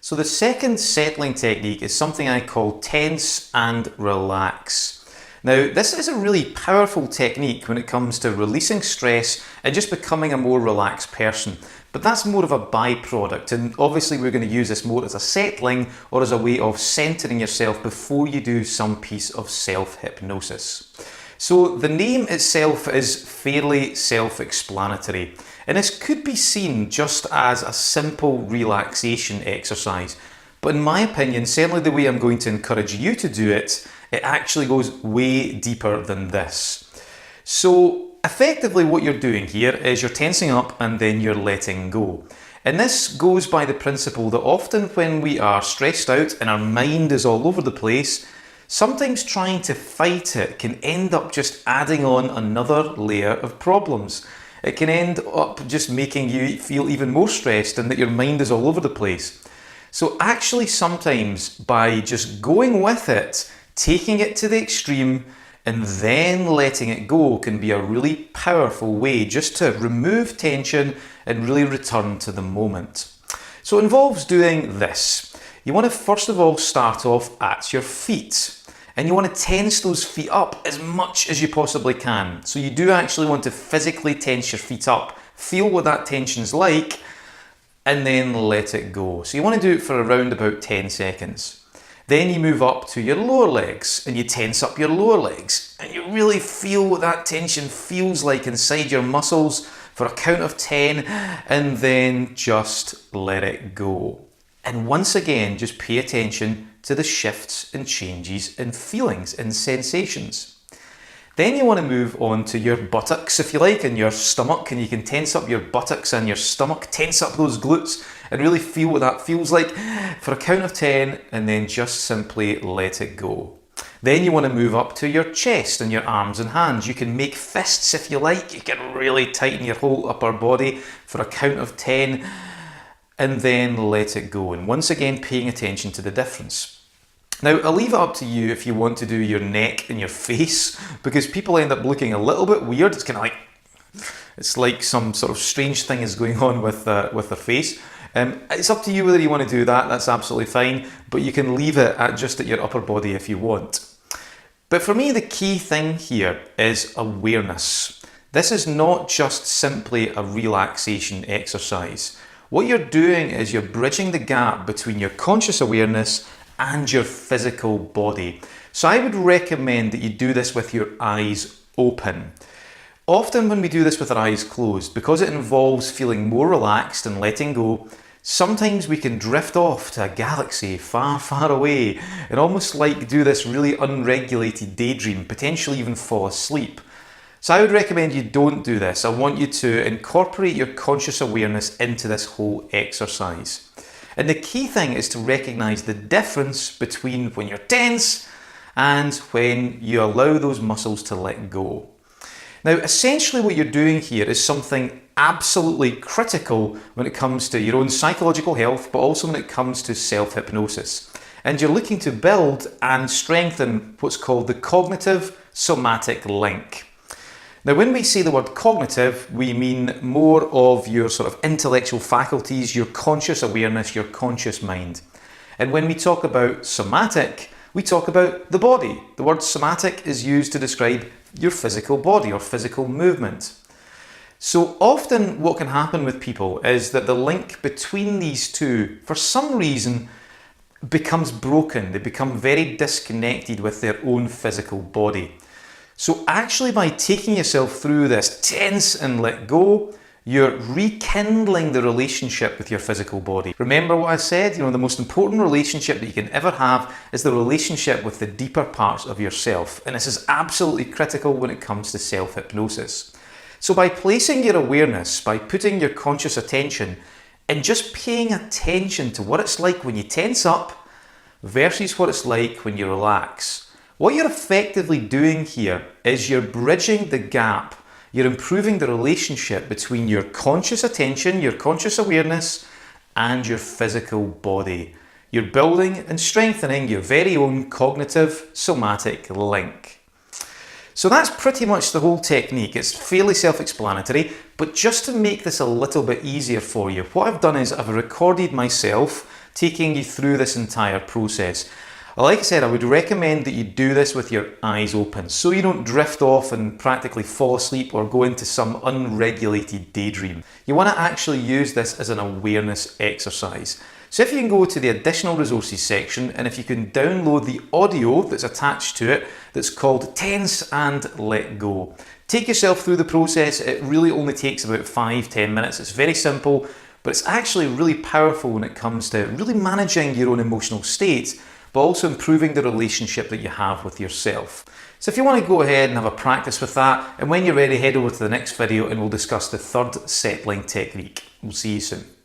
So the second settling technique is something I call tense and relax. Now, this is a really powerful technique when it comes to releasing stress and just becoming a more relaxed person. But that's more of a byproduct, and obviously we're going to use this more as a settling or as a way of centering yourself before you do some piece of self-hypnosis. So the name itself is fairly self-explanatory, and this could be seen just as a simple relaxation exercise. But in my opinion, certainly the way I'm going to encourage you to do it, it actually goes way deeper than this. So effectively what you're doing here is you're tensing up and then you're letting go. And this goes by the principle that often when we are stressed out and our mind is all over the place, sometimes trying to fight it can end up just adding on another layer of problems. It can end up just making you feel even more stressed and that your mind is all over the place. So actually sometimes by just going with it, taking it to the extreme and then letting it go can be a really powerful way just to remove tension and really return to the moment. So it involves doing this. You want to first of all start off at your feet. And you want to tense those feet up as much as you possibly can. So you do actually want to physically tense your feet up, feel what that tension's like, and then let it go. So you want to do it for around about 10 seconds. Then you move up to your lower legs and you tense up your lower legs. And you really feel what that tension feels like inside your muscles for a count of 10, and then just let it go. And once again, just pay attention to the shifts and changes in feelings and sensations. Then you want to move on to your buttocks, if you like, and your stomach, and you can tense up your buttocks and your stomach, tense up those glutes and really feel what that feels like for a count of 10, and then just simply let it go. Then you want to move up to your chest and your arms and hands. You can make fists if you like. You can really tighten your whole upper body for a count of 10, and then let it go. And once again, paying attention to the difference. Now, I'll leave it up to you if you want to do your neck and your face, because people end up looking a little bit weird. It's kind of like, it's like some sort of strange thing is going on with their face. It's up to you whether you want to do that. That's absolutely fine, but you can leave it at just at your upper body if you want. But for me, the key thing here is awareness. This is not just simply a relaxation exercise. What you're doing is you're bridging the gap between your conscious awareness and your physical body. So I would recommend that you do this with your eyes open. Often when we do this with our eyes closed, because it involves feeling more relaxed and letting go, sometimes we can drift off to a galaxy far, far away and almost like do this really unregulated daydream, potentially even fall asleep. So I would recommend you don't do this. I want you to incorporate your conscious awareness into this whole exercise. And the key thing is to recognize the difference between when you're tense and when you allow those muscles to let go. Now, essentially what you're doing here is something absolutely critical when it comes to your own psychological health, but also when it comes to self-hypnosis. And you're looking to build and strengthen what's called the cognitive-somatic link. Now, when we say the word cognitive, we mean more of your sort of intellectual faculties, your conscious awareness, your conscious mind. And when we talk about somatic, we talk about the body. The word somatic is used to describe your physical body or physical movement. So often what can happen with people is that the link between these two, for some reason, becomes broken. They become very disconnected with their own physical body. So actually by taking yourself through this tense and let go, you're rekindling the relationship with your physical body. Remember what I said? The most important relationship that you can ever have is the relationship with the deeper parts of yourself. And this is absolutely critical when it comes to self-hypnosis. So by placing your awareness, by putting your conscious attention and just paying attention to what it's like when you tense up versus what it's like when you relax, what you're effectively doing here is you're bridging the gap. You're improving the relationship between your conscious attention, your conscious awareness, and your physical body. You're building and strengthening your very own cognitive somatic link. So that's pretty much the whole technique. It's fairly self-explanatory, but just to make this a little bit easier for you, what I've done is I've recorded myself taking you through this entire process. Like I said, I would recommend that you do this with your eyes open so you don't drift off and practically fall asleep or go into some unregulated daydream. You want to actually use this as an awareness exercise. So if you can go to the additional resources section, and if you can download the audio that's attached to it that's called Tense and Let Go. Take yourself through the process. It really only takes about 5-10 minutes. It's very simple, but it's actually really powerful when it comes to really managing your own emotional states, but also improving the relationship that you have with yourself. So if you want to go ahead and have a practice with that, and when you're ready, head over to the next video and we'll discuss the third settling technique. We'll see you soon.